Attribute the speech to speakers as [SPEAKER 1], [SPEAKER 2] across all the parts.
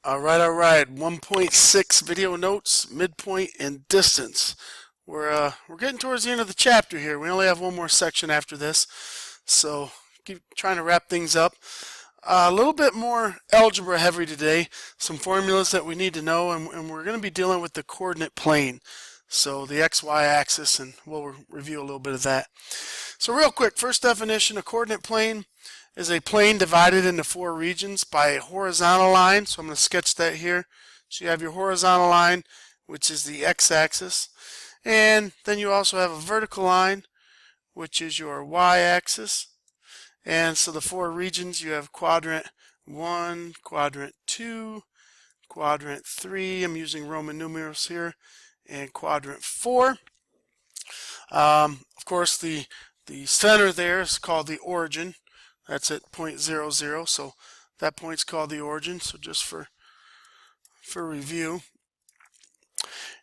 [SPEAKER 1] All right. 1.6 video notes, midpoint, and distance. We're getting towards the end of the chapter here. We only have one more section after this, so keep trying to wrap things up. A little bit more algebra heavy today. Some formulas that we need to know, and we're going to be dealing with the coordinate plane. So the XY axis, and we'll review a little bit of that. So real quick, first definition, a coordinate plane is a plane divided into four regions by a horizontal line. So I'm going to sketch that here. So you have your horizontal line, which is the x-axis, and then you also have a vertical line, which is your y-axis. And so the four regions, you have quadrant 1, quadrant 2, quadrant 3, I'm using Roman numerals here, and quadrant 4. Of course, the center there is called the origin. That's at point 0, 0, so that point's called the origin. So just for review.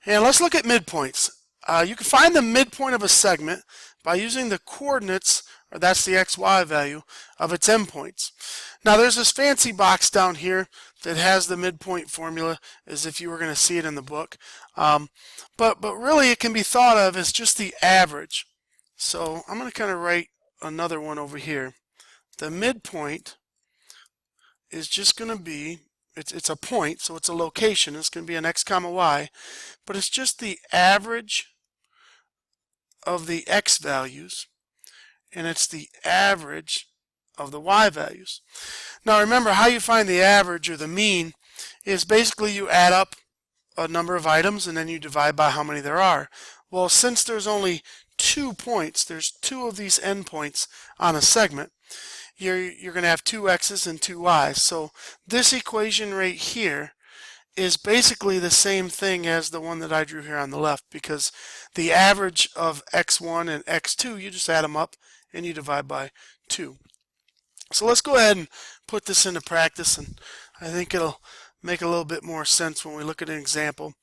[SPEAKER 1] And let's look at midpoints. You can find the midpoint of a segment by using the coordinates, or that's the xy value, of its endpoints. Now there's this fancy box down here that has the midpoint formula as if you were going to see it in the book. But really it can be thought of as just the average. So I'm going to kind of write another one over here. The midpoint is just going to be, it's a point, so it's a location. It's going to be an x comma y, but it's just the average of the x values, and it's the average of the y values. Now remember, how you find the average or the mean is basically you add up a number of items and then you divide by how many there are. Well, since there's only 2 points, there's 2 of these endpoints on a segment, you're going to have 2 x's and 2 y's. So this equation right here is basically the same thing as the one that I drew here on the left, because the average of x1 and x2, you just add them up and you divide by 2. So let's go ahead and put this into practice, and I think it'll make a little bit more sense when we look at an example.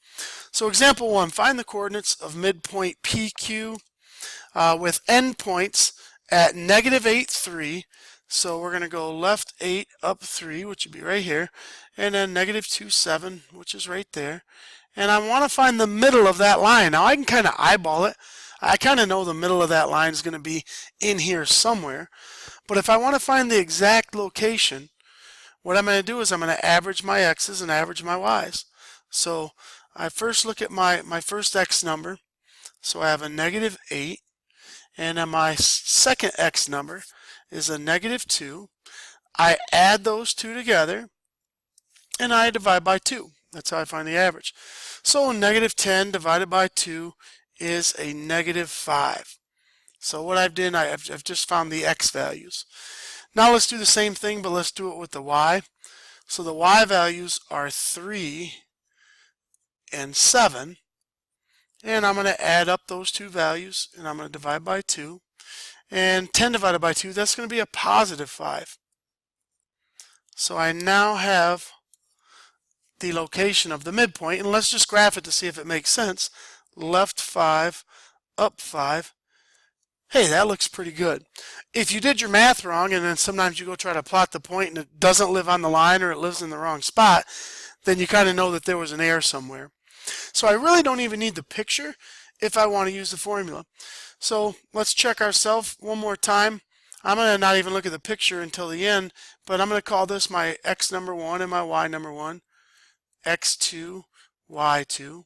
[SPEAKER 1] So example 1, find the coordinates of midpoint PQ with endpoints at -8, 3. So we're going to go left 8, up 3, which would be right here, and then -2, 7, which is right there. And I want to find the middle of that line. Now I can kind of eyeball it. I kind of know the middle of that line is going to be in here somewhere. But if I want to find the exact location, what I'm going to do is I'm going to average my x's and average my y's. So I first look at my first x number. So I have a -8, and then my second x number is a -2. I add those two together and I divide by 2. That's how I find the average. So -10 divided by 2 is a -5. So what I've done, I've just found the x values. Now let's do the same thing, but let's do it with the y. So the y values are 3 and 7. And I'm going to add up those two values, and I'm going to divide by 2. And 10 divided by 2, that's going to be a +5. So I now have the location of the midpoint, and let's just graph it to see if it makes sense. Left 5, up 5. Hey, that looks pretty good. If you did your math wrong, and then sometimes you go try to plot the point and it doesn't live on the line or it lives in the wrong spot, then you kind of know that there was an error somewhere. So I really don't even need the picture if I want to use the formula. So let's check ourselves one more time. I'm going to not even look at the picture until the end, but I'm going to call this my x number 1 and my y number 1, x2, y2.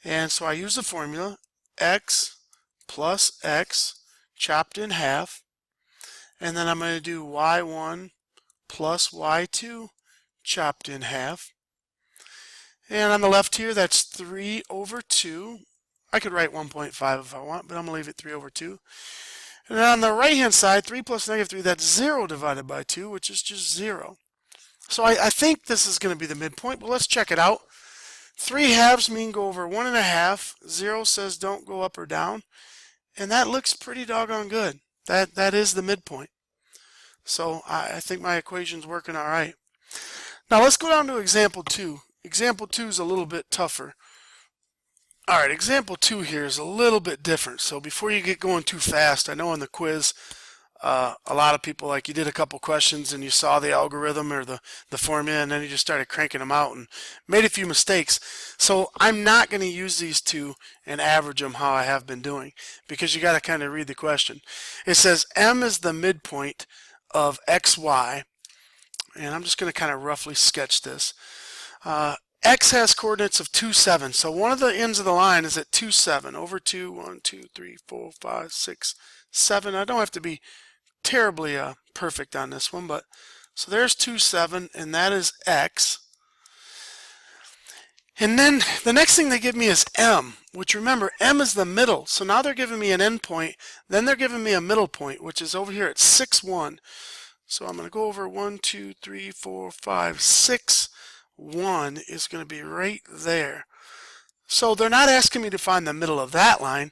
[SPEAKER 1] And so I use the formula x plus x chopped in half, and then I'm going to do y1 plus y2 chopped in half. And on the left here, that's 3 over 2. I could write 1.5 if I want, but I'm going to leave it 3 over 2. And then on the right-hand side, 3 plus -3, that's 0 divided by 2, which is just 0. So I think this is going to be the midpoint, but let's check it out. 3 halves mean go over 1.5. 0 says don't go up or down. And that looks pretty doggone good. That is the midpoint. So I think my equation's working all right. Now let's go down to example 2. Example 2 is a little bit tougher. All right, example 2 here is a little bit different. So before you get going too fast, I know on the quiz a lot of people, like, you did a couple questions and you saw the algorithm or the formula, and then you just started cranking them out and made a few mistakes. So I'm not going to use these two and average them how I have been doing, because you got to kind of read the question. It says M is the midpoint of XY, and I'm just going to kind of roughly sketch this. X has coordinates of 2, 7, so one of the ends of the line is at 2, 7, over 2, 1, 2, 3, 4, 5, 6, 7. I don't have to be terribly perfect on this one, but so there's 2, 7, and that is X. And then the next thing they give me is M, which, remember, M is the middle. So now they're giving me an endpoint, then they're giving me a middle point, which is over here at 6, 1. So I'm going to go over 1, 2, 3, 4, 5, 6. 1 is going to be right there. So they're not asking me to find the middle of that line.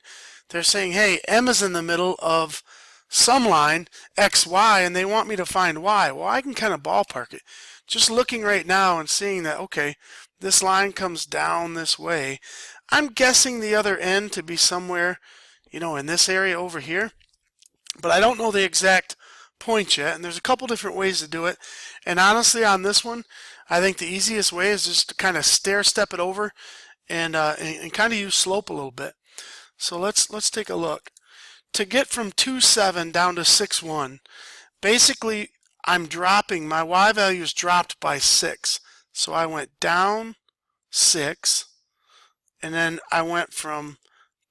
[SPEAKER 1] They're saying, hey, M is in the middle of some line, XY, and they want me to find Y. Well, I can kind of ballpark it. Just looking right now and seeing that, okay, this line comes down this way. I'm guessing the other end to be somewhere, you know, in this area over here. But I don't know the exact point yet, and there's a couple different ways to do it. And honestly, on this one, I think the easiest way is just to kind of stair step it over and kind of use slope a little bit. So let's take a look. To get from 2, 7 down to 6, 1, basically I'm dropping, my Y value is dropped by 6. So I went down 6, and then I went from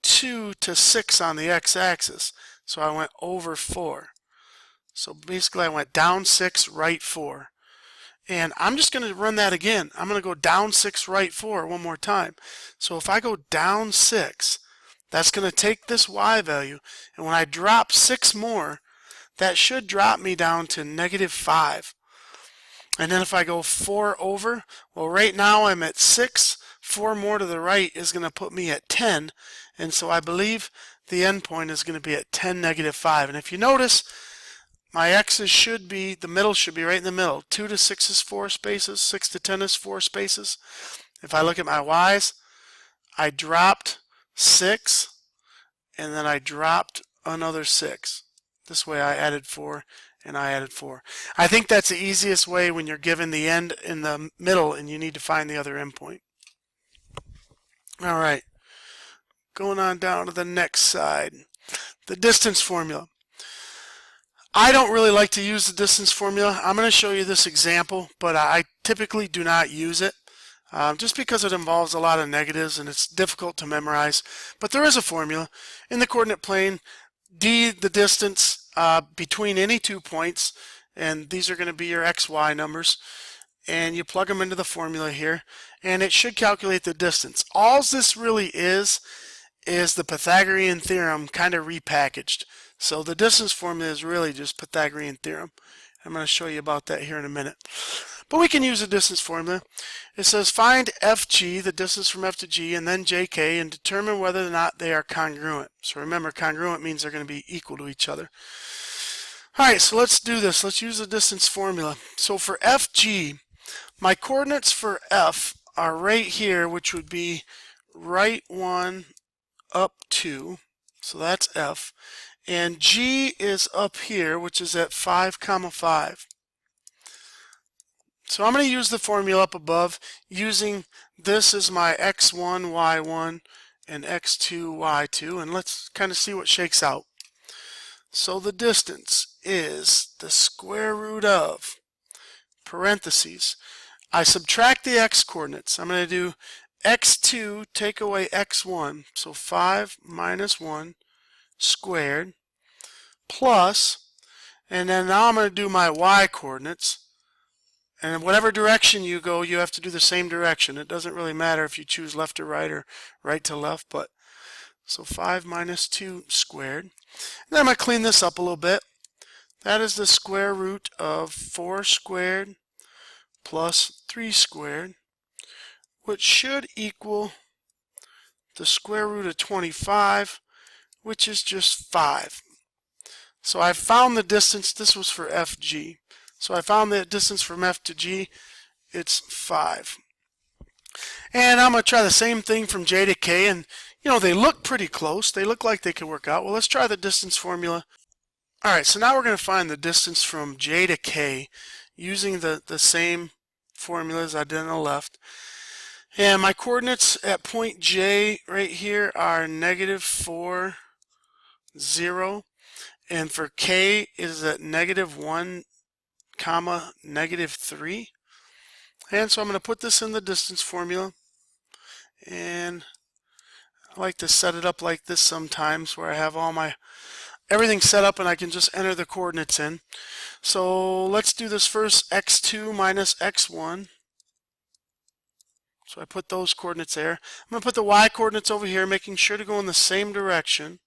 [SPEAKER 1] 2 to 6 on the x-axis. So I went over 4. So basically I went down 6, right 4. And I'm just going to run that again. I'm going to go down 6, right 4 one more time. So if I go down 6, that's going to take this Y value. And when I drop 6 more, that should drop me down to -5. And then if I go 4 over, well, right now I'm at 6. 4 more to the right is going to put me at 10. And so I believe the endpoint is going to be at 10, -5. And if you notice, my x's should be, the middle should be right in the middle. 2 to 6 is 4 spaces. 6 to 10 is 4 spaces. If I look at my y's, I dropped 6, and then I dropped another 6. This way I added 4, and I added 4. I think that's the easiest way when you're given the end in the middle and you need to find the other endpoint. All right, going on down to the next side. The distance formula. I don't really like to use the distance formula. I'm going to show you this example, but I typically do not use it just because it involves a lot of negatives and it's difficult to memorize. But there is a formula. In the coordinate plane, d, the distance between any 2 points, and these are going to be your xy numbers, and you plug them into the formula here, and it should calculate the distance. All this really is the Pythagorean theorem kind of repackaged. So the distance formula is really just Pythagorean theorem. I'm going to show you about that here in a minute. But we can use the distance formula. It says find FG, the distance from F to G, and then JK, and determine whether or not they are congruent. So remember, congruent means they're going to be equal to each other. Alright, so let's do this. Let's use the distance formula. So for FG, my coordinates for F are right here, which would be right 1 up 2. So that's F. And G is up here, which is at 5, 5. So I'm going to use the formula up above using this as my x1, y1, and x2, y2, and let's kind of see what shakes out. So the distance is the square root of, parentheses, I subtract the x coordinates. I'm going to do x2 take away x1, so 5 minus 1 squared, plus, and then now I'm going to do my y coordinates, and whatever direction you go, you have to do the same direction. It doesn't really matter if you choose left to right or right to left, but so 5 minus 2 squared. And then I'm going to clean this up a little bit. That is the square root of 4 squared plus 3 squared, which should equal the square root of 25, which is just 5. So I found the distance. This was for FG. So I found the distance from F to G. It's 5. And I'm going to try the same thing from J to K. And, you know, they look pretty close. They look like they could work out. Well, let's try the distance formula. Alright, so now we're going to find the distance from J to K using the same formulas I did on the left. And my coordinates at point J right here are -4, 0. And for K it is at -1, -3. And so I'm going to put this in the distance formula. And I like to set it up like this sometimes, where I have all my everything set up and I can just enter the coordinates in. So let's do this first, x2 minus x1. So I put those coordinates there. I'm going to put the y coordinates over here, making sure to go in the same direction.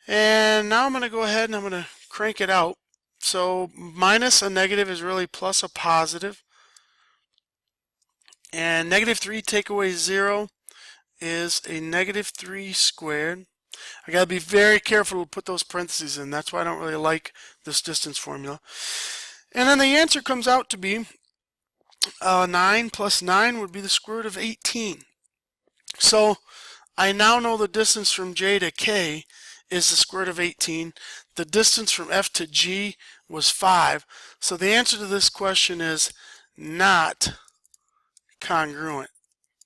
[SPEAKER 1] And now I'm going to go ahead and I'm going to crank it out. So minus a negative is really plus a positive. And -3 take away 0 is a -3 squared. I got to be very careful to put those parentheses in. That's why I don't really like this distance formula. And then the answer comes out to be 9 plus 9 would be the square root of 18. So I now know the distance from J to K is the square root of 18. The distance from F to G was 5. So the answer to this question is not congruent.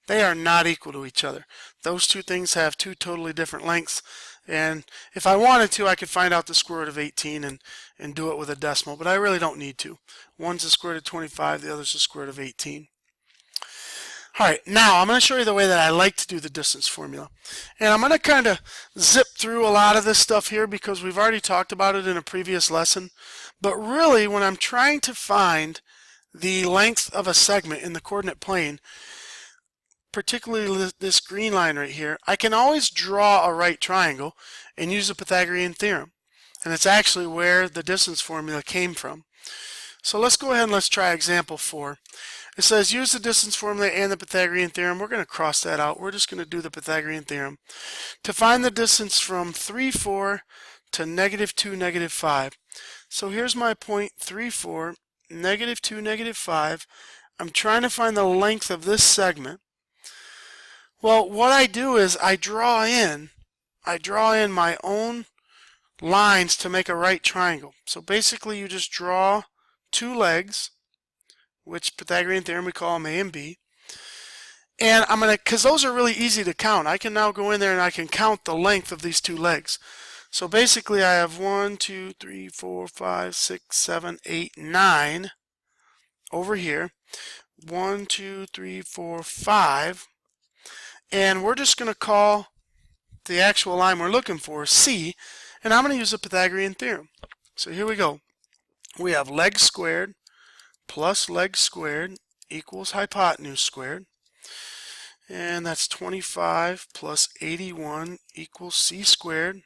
[SPEAKER 1] They are not equal to each other. Those two things have two totally different lengths, and if I wanted to, I could find out the square root of 18 and do it with a decimal, but I really don't need to. One's the square root of 25, the other's the square root of 18. Alright, now I'm going to show you the way that I like to do the distance formula. And I'm going to kind of zip through a lot of this stuff here because we've already talked about it in a previous lesson. But really, when I'm trying to find the length of a segment in the coordinate plane, particularly this green line right here, I can always draw a right triangle and use the Pythagorean theorem. And it's actually where the distance formula came from. So let's go ahead and let's try example 4. It says use the distance formula and the Pythagorean theorem. We're going to cross that out. We're just going to do the Pythagorean theorem to find the distance from 3, 4 to -2, -5. So here's my point 3, 4, -2, -5. I'm trying to find the length of this segment. Well, what I do is I draw in my own lines to make a right triangle. So basically you just draw two legs, which Pythagorean theorem we call them A and B. And I'm going to, because those are really easy to count, I can now go in there and I can count the length of these two legs. So basically I have 1, 2, 3, 4, 5, 6, 7, 8, 9 over here. 1, 2, 3, 4, 5. And we're just going to call the actual line we're looking for C, and I'm going to use the Pythagorean theorem. So here we go. We have leg squared plus leg squared equals hypotenuse squared. And that's 25 plus 81 equals C squared.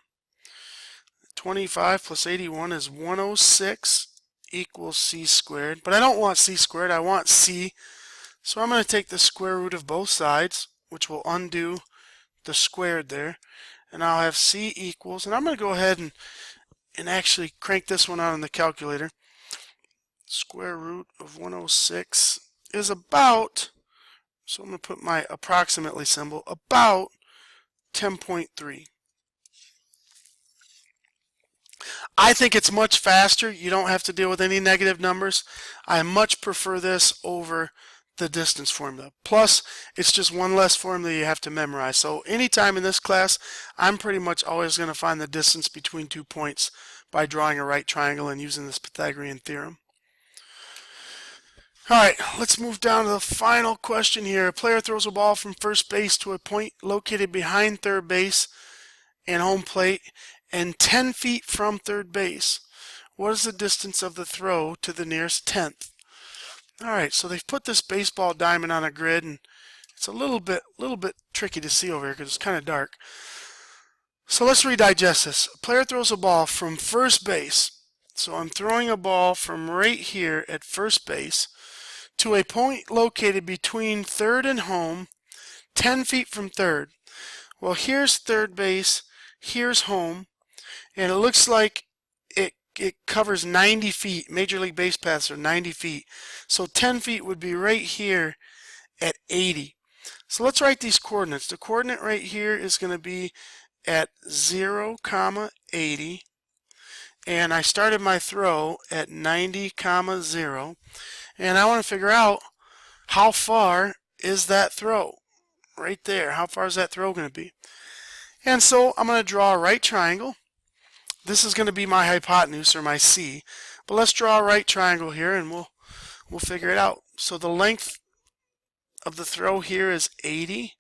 [SPEAKER 1] 25 plus 81 is 106 equals C squared. But I don't want C squared, I want C. So I'm going to take the square root of both sides, which will undo the squared there. And I'll have C equals, and I'm going to go ahead and actually crank this one out on the calculator. Square root of 106 is about, so I'm going to put my approximately symbol, about 10.3. I think it's much faster. You don't have to deal with any negative numbers. I much prefer this over the distance formula. Plus, it's just one less formula you have to memorize. So anytime in this class, I'm pretty much always going to find the distance between 2 points by drawing a right triangle and using this Pythagorean theorem. Alright, let's move down to the final question here. A player throws a ball from first base to a point located behind third base and home plate and 10 feet from third base. What is the distance of the throw to the nearest 10th? Alright, so they've put this baseball diamond on a grid, and it's a little bit tricky to see over here because it's kind of dark. So let's redigest this. A player throws a ball from first base. So I'm throwing a ball from right here at first base to a point located between third and home, 10 feet from third. Well, here's third base, here's home, and it looks like it covers 90 feet. Major League base paths are 90 feet. So 10 feet would be right here at 80. So let's write these coordinates. The coordinate right here is going to be at 0, 80. and I started my throw at 90, 0, and I want to figure out how far is that throw right there. How far is that throw going to be? And so I'm going to draw a right triangle. This is going to be my hypotenuse, or my C, but let's draw a right triangle here and we'll figure it out. So the length of the throw here is 80,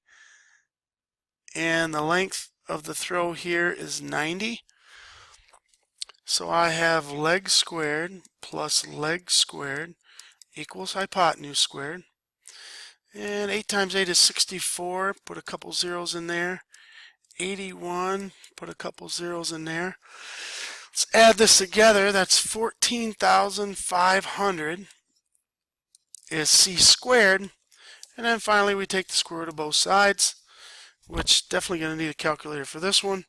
[SPEAKER 1] and the length of the throw here is 90. So I have leg squared plus leg squared equals hypotenuse squared. And 8 times 8 is 64. Put a couple zeros in there. 81. Put a couple zeros in there. Let's add this together. That's 14,500 is C squared. And then finally we take the square root of both sides, which definitely going to need a calculator for this one.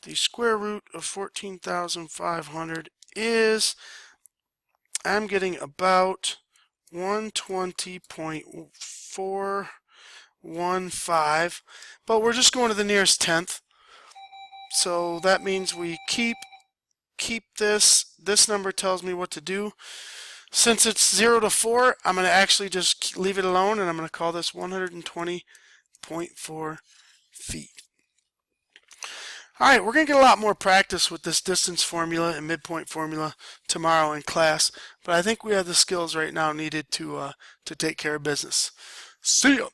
[SPEAKER 1] The square root of 14,500 is, I'm getting about 120.415, but we're just going to the nearest tenth. So that means we keep this. This number tells me what to do. Since it's 0 to 4, I'm going to actually just leave it alone, and I'm going to call this 120.4 feet. Alright, we're going to get a lot more practice with this distance formula and midpoint formula tomorrow in class, but I think we have the skills right now needed to take care of business. See ya!